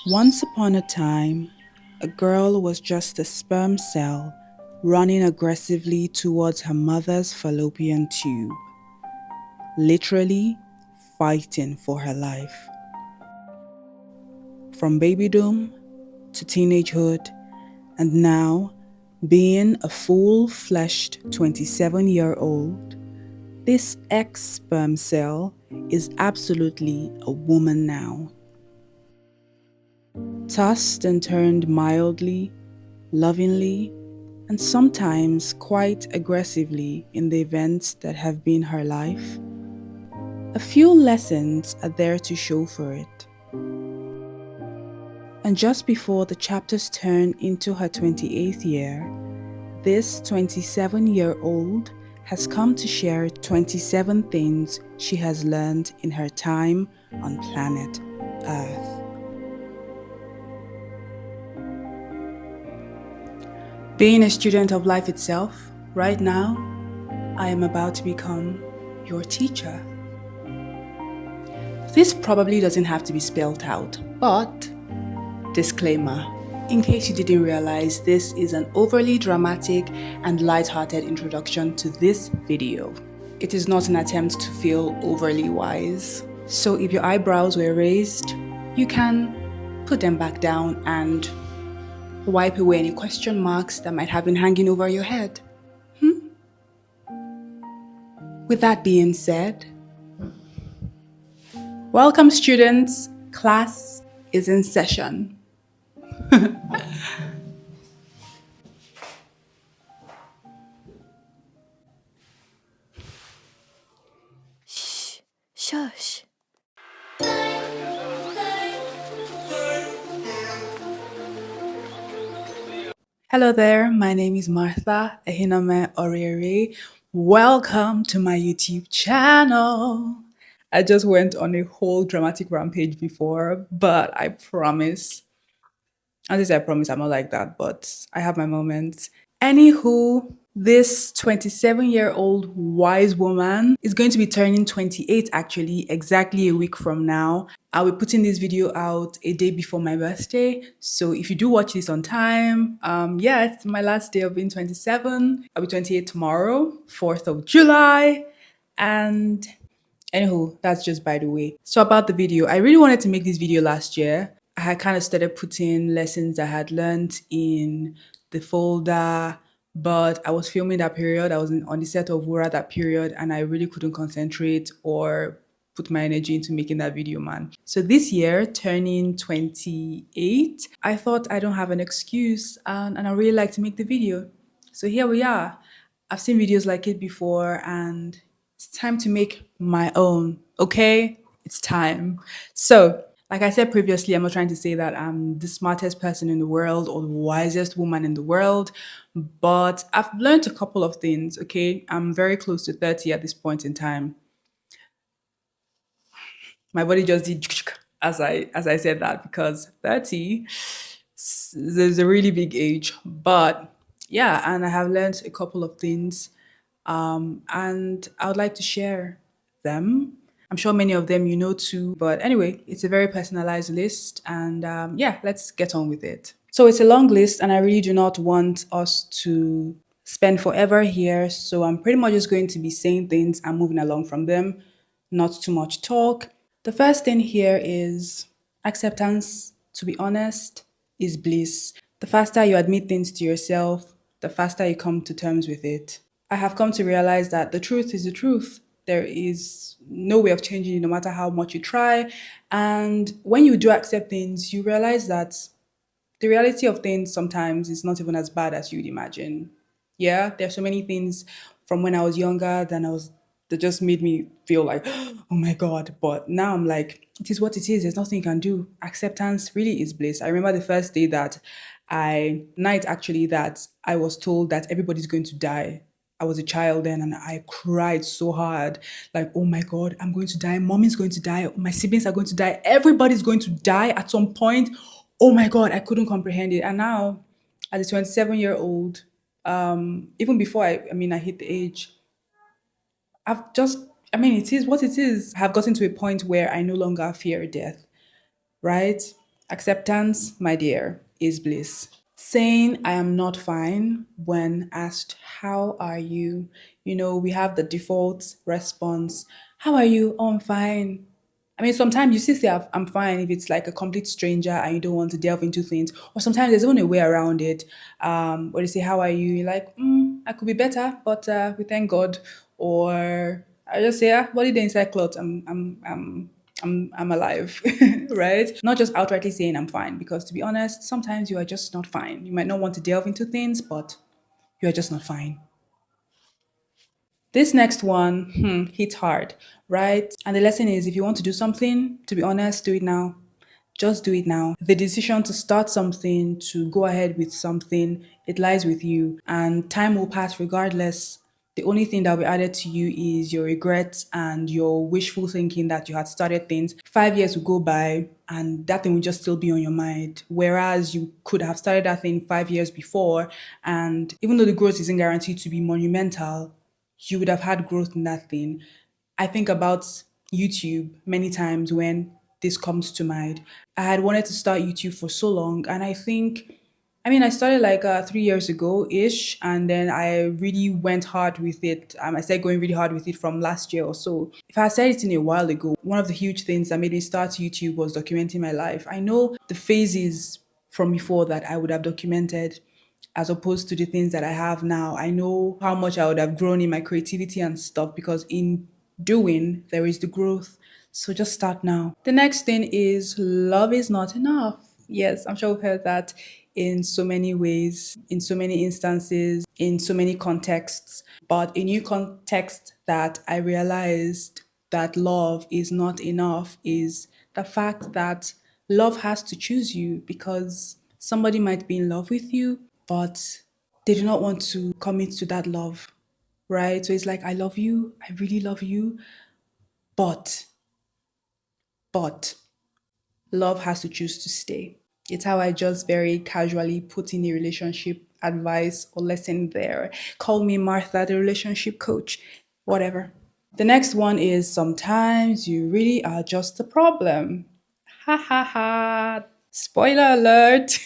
Once upon a time, a girl was just a sperm cell running aggressively towards her mother's fallopian tube, literally fighting for her life. From babydom to teenagehood, and now being a full fleshed 27-year-old, this ex sperm cell is absolutely a woman now. Tossed and turned mildly, lovingly, and sometimes quite aggressively in the events that have been her life, a few lessons are there to show for it. And just before the chapters turn into her 28th year, this 27-year-old has come to share 27 things she has learned in her time on planet Earth. Being a student of life itself, right now, I am about to become your teacher. This probably doesn't have to be spelled out, but disclaimer. In case you didn't realize, this is an overly dramatic and light-hearted introduction to this video. It is not an attempt to feel overly wise. So if your eyebrows were raised, you can put them back down and wipe away any question marks that might have been hanging over your head. With that being said, welcome students, class is in session. Shh, shush. Hello there, my name is Martha Ehinome Oriere. Welcome to my YouTube channel. I just went on a whole dramatic rampage before, but I promise, at least I promise I'm not like that, but I have my moments. Anywho, this 27-year-old wise woman is going to be turning 28 actually, exactly a week from now. I'll be putting this video out a day before my birthday. So if you do watch this on time, yeah, it's my last day of being 27. I'll be 28 tomorrow, 4th of July. And anywho, that's just by the way. So about the video, I really wanted to make this video last year. I had kind of started putting lessons I had learned in the folder, but I was filming that period. I was on the set of Wura that period, and I really couldn't concentrate or put my energy into making that video, man. So this year, turning 28, I thought I don't have an excuse, and I really like to make the video. So here we are. I've seen videos like it before, and it's time to make my own, okay? It's time. So, like I said previously, I'm not trying to say that I'm the smartest person in the world or the wisest woman in the world, but I've learned a couple of things, okay? I'm very close to 30 at this point in time. My body just did as I said that because 30 is a really big age. But yeah, and I have learned a couple of things and I would like to share them. I'm sure many of them you know too, but anyway, it's a very personalized list, and yeah, let's get on with it. So it's a long list, and I really do not want us to spend forever here. So I'm pretty much just going to be saying things and moving along from them, not too much talk. The first thing here is acceptance, to be honest, is bliss. The faster you admit things to yourself, the faster you come to terms with it. I have come to realize that the truth is the truth. There is no way of changing it no matter how much you try. And when you do accept things, you realize that the reality of things sometimes is not even as bad as you'd imagine. Yeah, there's so many things from when I was younger that just made me feel like, oh my God. But now I'm like, it is what it is. There's nothing you can do. Acceptance really is bliss. I remember the first day night actually, that I was told that everybody's going to die. I was a child then and I cried so hard. Like, oh my God, I'm going to die. Mommy's going to die. My siblings are going to die. Everybody's going to die at some point. Oh my God, I couldn't comprehend it. And now, as a 27-year-old, even before I hit the age, I've just, it is what it is. I've gotten to a point where I no longer fear death, right? Acceptance, my dear, is bliss. Saying I am not fine when asked, how are you? We have the default response, how are you? Oh, I'm fine. I mean, sometimes you still say I'm fine if it's like a complete stranger and you don't want to delve into things. Or sometimes there's even a way around it. Where they say, how are you? You're like, I could be better, but we thank God. Or I just say, body the inside clothes. I'm alive, right? Not just outrightly saying I'm fine, because to be honest, sometimes you are just not fine. You might not want to delve into things, but you are just not fine. This next one hits hard, right? And the lesson is if you want to do something, to be honest, do it now. Just do it now. The decision to start something, to go ahead with something, it lies with you, and time will pass regardless. The only thing that will be added to you is your regrets and your wishful thinking that you had started things. 5 years will go by and that thing will just still be on your mind. Whereas you could have started that thing 5 years before, and even though the growth isn't guaranteed to be monumental, you would have had growth in that thing. I think about YouTube many times when this comes to mind. I had wanted to start YouTube for so long, and I started like 3 years ago ish, and then I really went hard with it. I started going really hard with it from last year or so. If I had started it in a while ago, one of the huge things that made me start YouTube was documenting my life. I know the phases from before that I would have documented as opposed to the things that I have now. I know how much I would have grown in my creativity and stuff because in doing, there is the growth. So just start now. The next thing is love is not enough. Yes, I'm sure we've heard that in so many ways, in so many instances, in so many contexts. But a new context that I realized that love is not enough is the fact that love has to choose you, because somebody might be in love with you, but they do not want to commit to that love, right? So it's like, I love you, I really love you, but, but love has to choose to stay. It's how I just very casually put in a relationship advice or lesson there. Call me Martha, the relationship coach, whatever. The next one is sometimes you really are just a problem. Ha ha ha. Spoiler alert.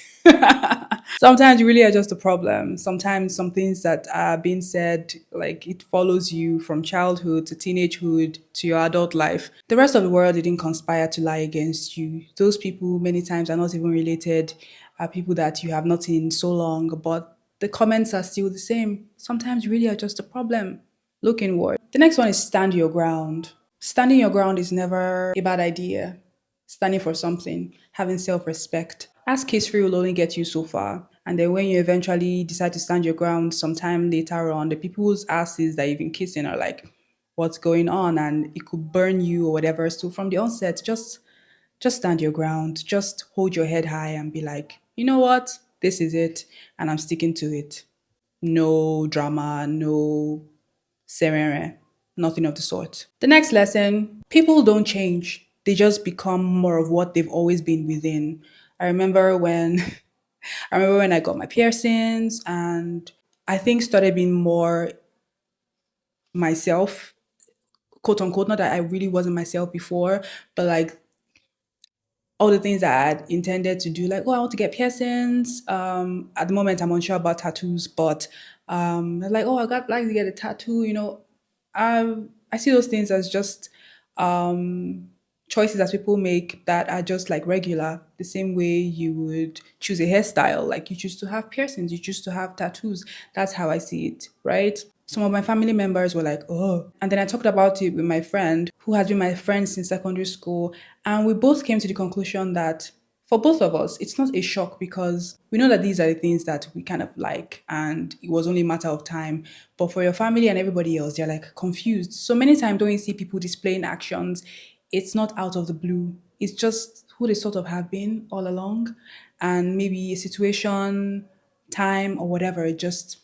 Sometimes you really are just a problem. Sometimes some things that are being said, like it follows you from childhood to teenagehood to your adult life. The rest of the world didn't conspire to lie against you. Those people many times are not even related, are people that you have not seen in so long, but the comments are still the same. Sometimes you really are just a problem. Look inward. The next one is stand your ground. Standing your ground is never a bad idea. Standing for something, having self respect. Ask history will only get you so far. And then when you eventually decide to stand your ground sometime later on, the people's asses that you've been kissing are like, what's going on? And it could burn you or whatever. So from the onset, just stand your ground. Just hold your head high and be like, you know what? This is it. And I'm sticking to it. No drama, no serere, nothing of the sort. The next lesson, people don't change. They just become more of what they've always been within. I remember when I got my piercings, and I think started being more myself, quote unquote. Not that I really wasn't myself before, but like all the things that I had intended to do, like, oh, I want to get piercings. At the moment, I'm unsure about tattoos, but like, oh, I got like to get a tattoo. I see those things as just um, choices that people make that are just like regular, the same way you would choose a hairstyle. Like you choose to have piercings, you choose to have tattoos. That's how I see it, right? Some of my family members were like, oh. And then I talked about it with my friend who has been my friend since secondary school. And we both came to the conclusion that for both of us, it's not a shock because we know that these are the things that we kind of like, and it was only a matter of time. But for your family and everybody else, they're like confused. So many times when you see people displaying actions, it's not out of the blue. It's just who they sort of have been all along. And maybe a situation, time, or whatever, it just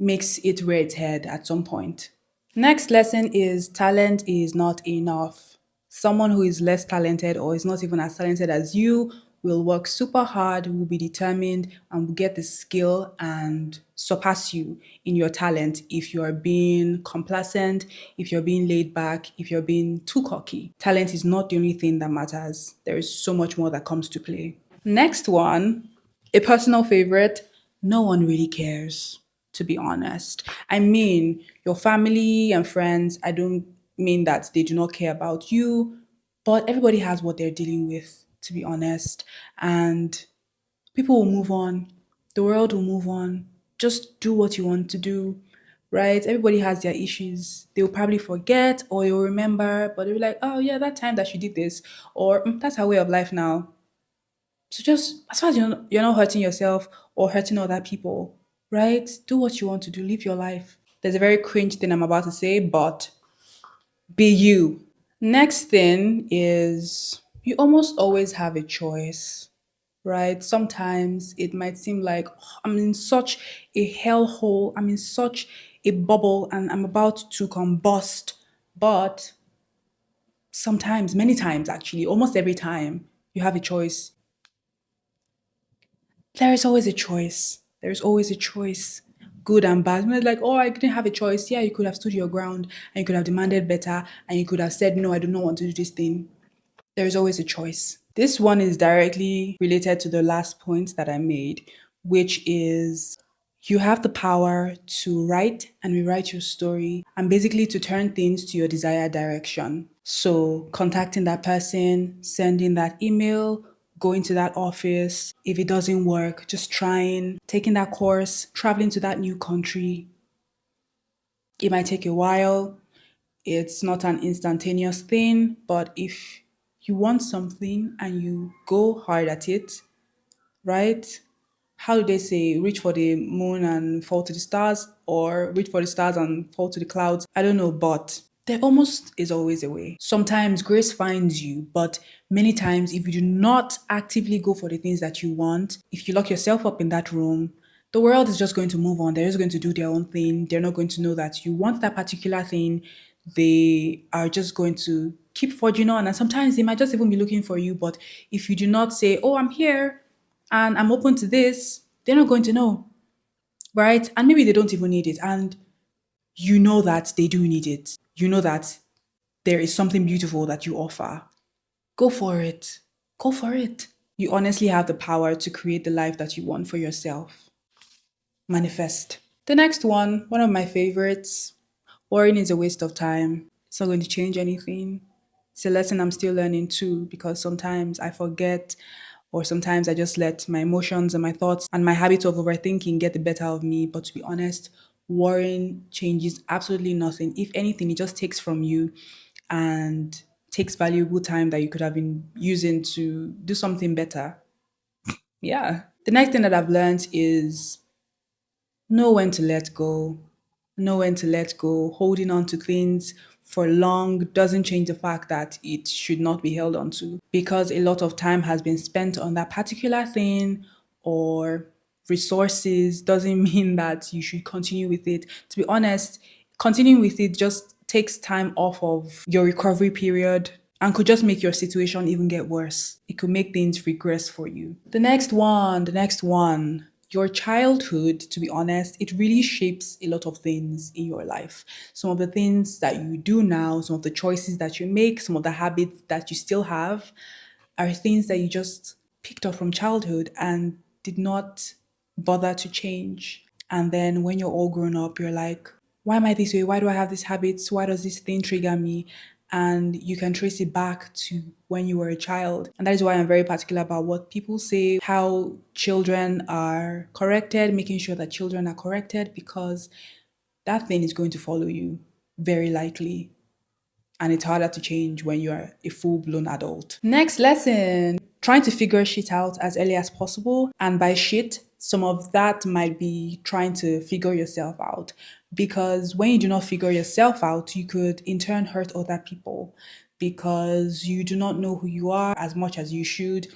makes it rear its head at some point. Next lesson is talent is not enough. Someone who is less talented or is not even as talented as you will work super hard, will be determined, and will get the skill and surpass you in your talent if you are being complacent, if you're being laid back, if you're being too cocky. Talent is not the only thing that matters. There is so much more that comes to play. Next one, a personal favorite, no one really cares, to be honest. I mean, your family and friends, I don't mean that they do not care about you, but everybody has what they're dealing with, to be honest. And people will move on, the world will move on. Just do what you want to do, right? Everybody has their issues. They'll probably forget or you'll remember, but they'll be like, oh, yeah, that time that she did this, or that's her way of life now. So just as far as you're not hurting yourself or hurting other people, right? Do what you want to do. Live your life. There's a very cringe thing I'm about to say, but be you. Next thing is you almost always have a choice, right? Sometimes it might seem like, "Oh, I'm in such a hellhole, I'm in such a bubble, and I'm about to combust." But sometimes, many times actually, almost every time, you have a choice. There is always a choice. There's always a choice, good and bad. When it's like, oh, I didn't have a choice. Yeah, you could have stood your ground and you could have demanded better and you could have said, no, I do not want to do this thing. There is always a choice. This one is directly related to the last point that I made, which is you have the power to write and rewrite your story and basically to turn things to your desired direction. So, contacting that person, sending that email, going to that office. If it doesn't work, just trying, taking that course, traveling to that new country. It might take a while. It's not an instantaneous thing, but if you want something and you go hard at it, right? How do they say, reach for the moon and fall to the stars, or reach for the stars and fall to the clouds? I don't know, but there almost is always a way. Sometimes grace finds you, but many times, if you do not actively go for the things that you want, if you lock yourself up in that room, the world is just going to move on. They're just going to do their own thing. They're not going to know that you want that particular thing. They are just going to keep forging on. And sometimes they might just even be looking for you. But if you do not say, oh, I'm here and I'm open to this, they're not going to know, right? And maybe they don't even need it. And you know that they do need it. You know that there is something beautiful that you offer. Go for it. Go for it. You honestly have the power to create the life that you want for yourself. Manifest. The next one of my favorites, worrying is a waste of time. It's not going to change anything. It's a lesson I'm still learning too, because sometimes I forget, or sometimes I just let my emotions and my thoughts and my habit of overthinking get the better of me. But to be honest, worrying changes absolutely nothing. If anything, it just takes from you and takes valuable time that you could have been using to do something better. Yeah. The next thing that I've learned is know when to let go. Know when to let go. Holding on to things for long doesn't change the fact that it should not be held on to, because a lot of time has been spent on that particular thing or resources doesn't mean that you should continue with it. To be honest, continuing with it just takes time off of your recovery period and could just make your situation even get worse. It could make things regress for you. The next one. Your childhood, to be honest, it really shapes a lot of things in your life. Some of the things that you do now, some of the choices that you make, some of the habits that you still have are things that you just picked up from childhood and did not bother to change. And then when you're all grown up, you're like, why am I this way? Why do I have these habits? Why does this thing trigger me? And you can trace it back to when you were a child. And that is why I'm very particular about what people say, how children are corrected, making sure that children are corrected, because that thing is going to follow you very likely. And it's harder to change when you're a full blown adult. Next lesson, trying to figure shit out as early as possible. And by shit, some of that might be trying to figure yourself out. Because when you do not figure yourself out, you could in turn hurt other people because you do not know who you are as much as you should.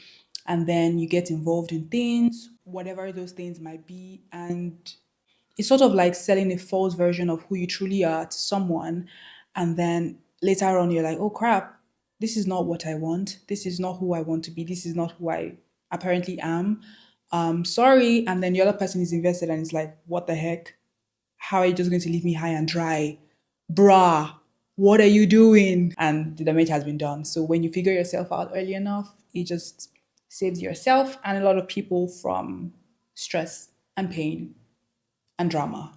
And then you get involved in things, whatever those things might be. And it's sort of like selling a false version of who you truly are to someone. And then later on, you're like, oh crap, this is not what I want. This is not who I want to be. This is not who I apparently am. Sorry. And then the other person is invested and it's like, what the heck? How are you just going to leave me high and dry? Bruh, what are you doing? And the damage has been done. So when you figure yourself out early enough, it just saves yourself and a lot of people from stress and pain and drama.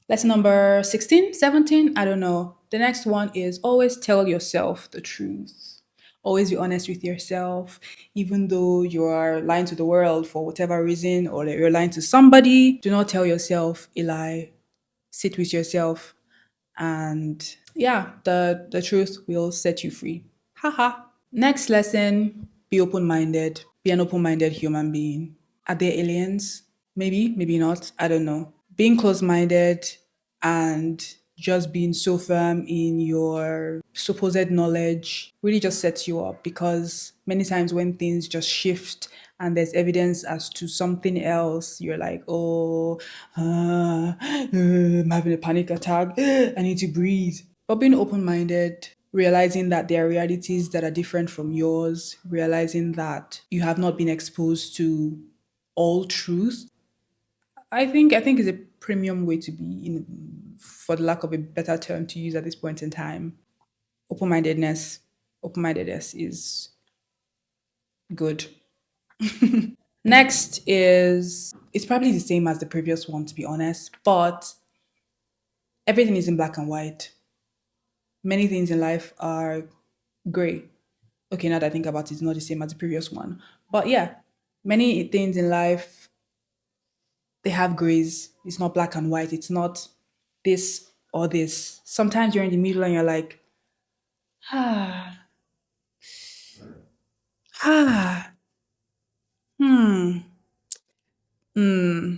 Lesson number 16, 17, I don't know. The next one is always tell yourself the truth. Always be honest with yourself, even though you are lying to the world for whatever reason or you're lying to somebody. Do not tell yourself a lie. Sit with yourself, and yeah, the truth will set you free. Haha. Next lesson: be open minded. Be an open minded human being. Are there aliens? Maybe, maybe not. I don't know. Being close minded and just being so firm in your supposed knowledge really just sets you up, because many times when things just shift and there's evidence as to something else, you're like, oh, I'm having a panic attack. I need to breathe. But being open minded, realizing that there are realities that are different from yours, realizing that you have not been exposed to all truth, I think is a premium way to be, for the lack of a better term to use at this point in time. Open mindedness. Open mindedness is good. Next is, it's probably the same as the previous one, to be honest, but everything is in black and white. Many things in life are gray. Okay, now that I think about it, it's not the same as the previous one. But yeah, many things in life, they have grays. It's not black and white. It's not this or this. Sometimes you're in the middle and you're like, ah, ah, hmm, hmm.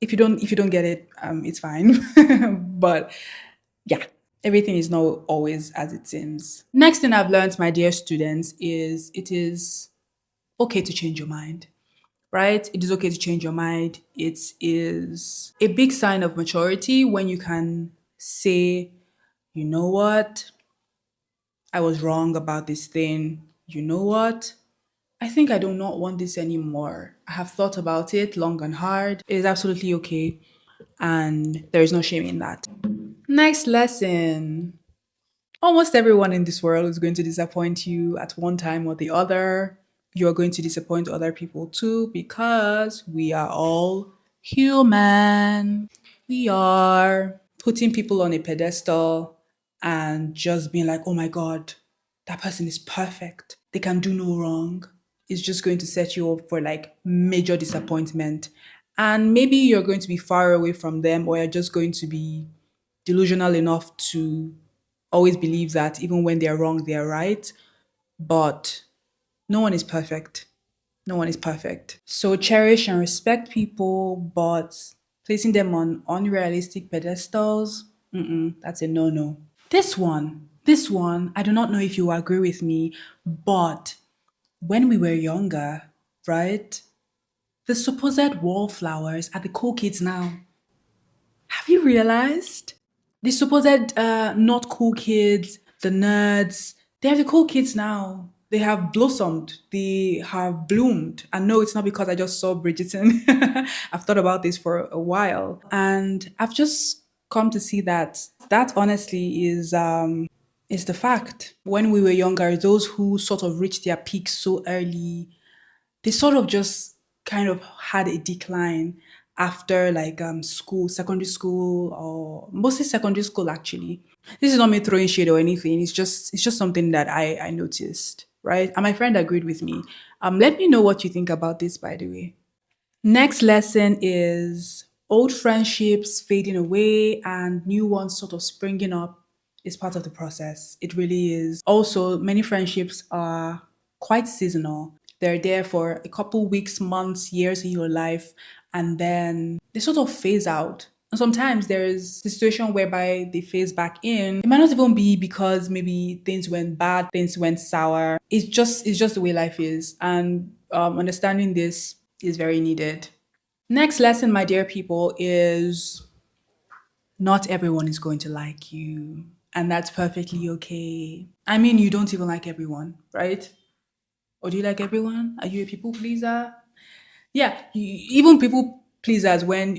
If you don't get it, it's fine. But yeah, everything is not always as it seems. Next thing I've learned, my dear students, is it is okay to change your mind. Right? It is okay to change your mind. It is a big sign of maturity when you can say, you know what, I was wrong about this thing. You know what? I think I do not want this anymore. I have thought about it long and hard. It is absolutely okay. And there is no shame in that. Next lesson. Almost everyone in this world is going to disappoint you at one time or the other. You're going to disappoint other people too, because we are all human. We are putting people on a pedestal and just being like, oh my God, that person is perfect. They can do no wrong. It's just going to set you up for like major disappointment. And maybe you're going to be far away from them, or you're just going to be delusional enough to always believe that even when they're wrong, they're right. But no one is perfect. No one is perfect. So cherish and respect people, but placing them on unrealistic pedestals, that's a no-no. This one, I do not know if you agree with me, but when we were younger, right? The supposed wallflowers are the cool kids now. Have you realized? The supposed not cool kids, the nerds, they're the cool kids now. They have blossomed, they have bloomed. And no, it's not because I just saw Bridgerton. I've thought about this for a while. And I've just come to see that that honestly is the fact. When we were younger, those who sort of reached their peak so early, they sort of just kind of had a decline after like school, secondary school, or mostly secondary school actually. This is not me throwing shade or anything. It's just something that I noticed, right? And my friend agreed with me. Let me know what you think about this, by the way. Next lesson is old friendships fading away and new ones sort of springing up is part of the process. It really is. Also, many friendships are quite seasonal. They're there for a couple weeks, months, years in your life, and then they sort of phase out. And sometimes there's the situation whereby they phase back in. It might not even be because maybe things went bad, things went sour. It's just the way life is, and understanding this is very needed. Next lesson, my dear people, is not everyone is going to like you. And that's perfectly okay. I mean, you don't even like everyone, right? Or do you like everyone? Are you a people pleaser? Yeah, even people pleasers, when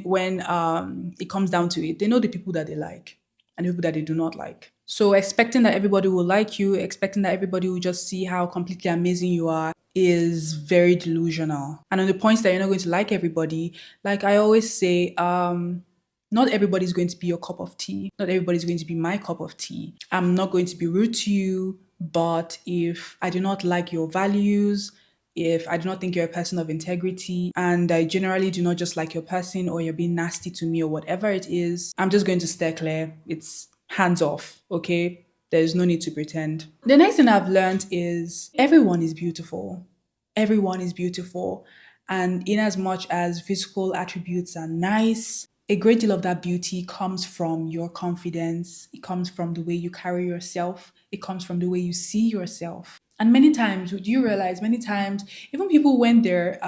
it comes down to it, they know the people that they like and the people that they do not like. So expecting that everybody will like you, expecting that everybody will just see how completely amazing you are is very delusional. And on the points that you're not going to like everybody, like I always say, not everybody's going to be your cup of tea. Not everybody's going to be my cup of tea. I'm not going to be rude to you, but if I do not like your values, if I do not think you're a person of integrity, and I generally do not just like your person, or you're being nasty to me or whatever it is, I'm just going to steer clear. It's hands off, okay? There's no need to pretend. The next thing I've learned is everyone is beautiful. Everyone is beautiful. And in as much as physical attributes are nice, a great deal of that beauty comes from your confidence. It comes from the way you carry yourself. It comes from the way you see yourself. And many times, would you realize, many times, even people when they're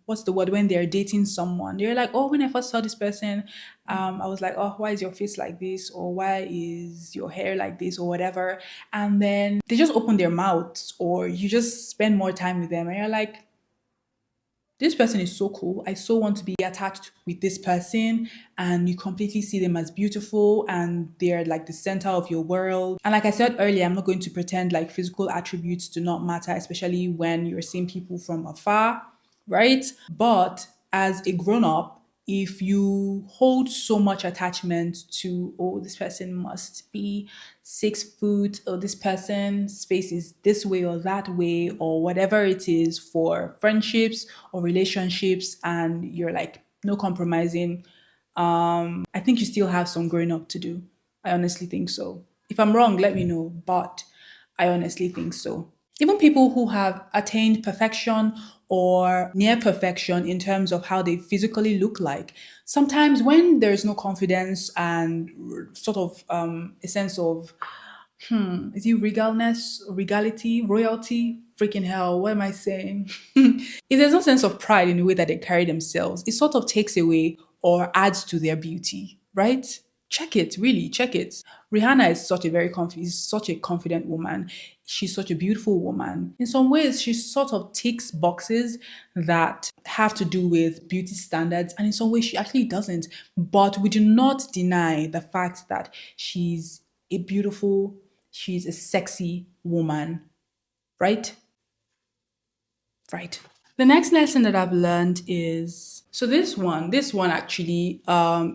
what's the word, when they're dating someone, they're like, oh, when I first saw this person, I was like, oh, why is your face like this, or why is your hair like this, or whatever. And then they just open their mouths, or you just spend more time with them, and you're like, this person is so cool. I so want to be attached with this person. And you completely see them as beautiful and they're like the center of your world. And like I said earlier, I'm not going to pretend like physical attributes do not matter, especially when you're seeing people from afar, right? But as a grown up, if you hold so much attachment to, oh, this person must be 6 foot, or this person's face is this way or that way, or whatever it is for friendships or relationships, and you're like, no compromising, I think you still have some growing up to do. I honestly think so. If I'm wrong, let me know, but I honestly think so. Even people who have attained perfection or near perfection in terms of how they physically look like, sometimes when there's no confidence and sort of a sense of, is it regalness, regality, royalty? Freaking hell, what am I saying? If there's no sense of pride in the way that they carry themselves, it sort of takes away or adds to their beauty, right? Check it, really, check it. Rihanna is such a confident woman. She's such a beautiful woman. In some ways, she sort of ticks boxes that have to do with beauty standards, and in some ways, she actually doesn't. But we do not deny the fact that she's a sexy woman, right? Right. The next lesson that I've learned is, so this one actually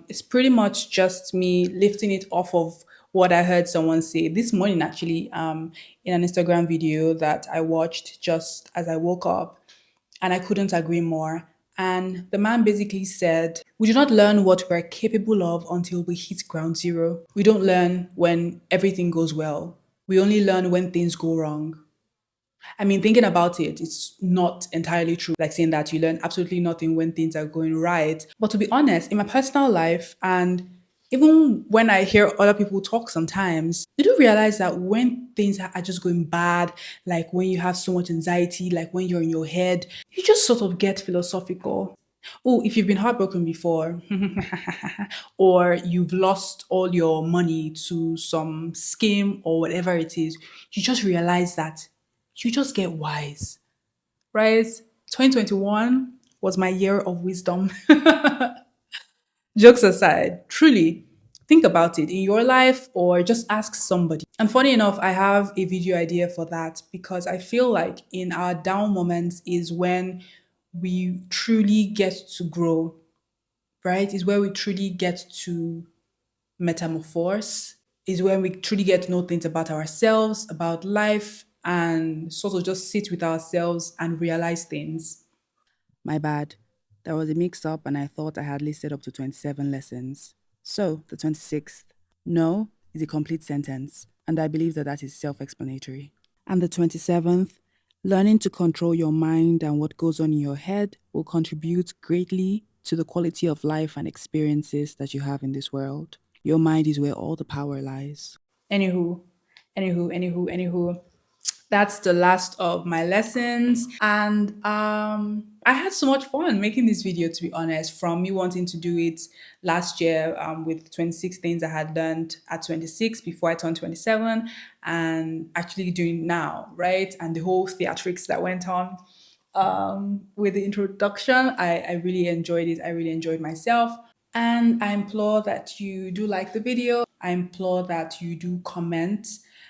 is pretty much just me lifting it off of what I heard someone say this morning, actually, in an Instagram video that I watched just as I woke up, and I couldn't agree more. And the man basically said, we do not learn what we're capable of until we hit ground zero. We don't learn when everything goes well. We only learn when things go wrong. I mean, thinking about it, it's not entirely true, like saying that you learn absolutely nothing when things are going right. But to be honest, in my personal life, and even when I hear other people talk sometimes, you do realize that when things are just going bad, like when you have so much anxiety, like when you're in your head, you just sort of get philosophical. Oh, if you've been heartbroken before, or you've lost all your money to some scheme or whatever it is, you just realize that you just get wise, right? 2021 was my year of wisdom. Jokes aside, truly think about it in your life or just ask somebody. And funny enough, I have a video idea for that because I feel like in our down moments is when we truly get to grow, right? Is where we truly get to metamorphose, is when we truly get to know things about ourselves, about life, and sort of just sit with ourselves and realize things. My bad. There was a mix up, and I thought I had listed up to 27 lessons. So, the 26th, no is a complete sentence, and I believe that that is self explanatory. And the 27th, learning to control your mind and what goes on in your head will contribute greatly to the quality of life and experiences that you have in this world. Your mind is where all the power lies. Anywho, anywho. That's the last of my lessons. And I had so much fun making this video, to be honest, from me wanting to do it last year with 26 things I had learned at 26 before I turned 27, and actually doing now, right? And the whole theatrics that went on with the introduction. I really enjoyed it. I really enjoyed myself. And I implore that you do like the video. I implore that you do comment.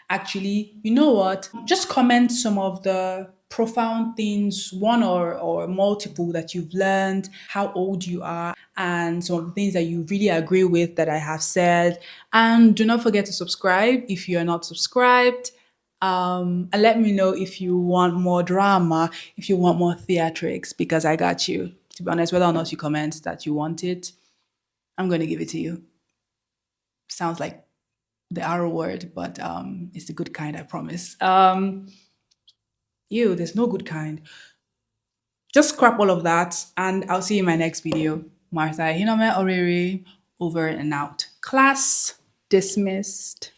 Actually, you know what? Just comment some of the profound things, one or multiple that you've learned, how old you are, and some of the things that you really agree with that I have said. And do not forget to subscribe if you are not subscribed. And let me know if you want more drama, if you want more theatrics, because I got you. To be honest, whether or not you comment that you want it, I'm going to give it to you. Sounds like the arrow word, but it's the good kind, I promise. There's no good kind. Just scrap all of that, and I'll see you in my next video. Martha Hinome Oriri, over and out. Class dismissed.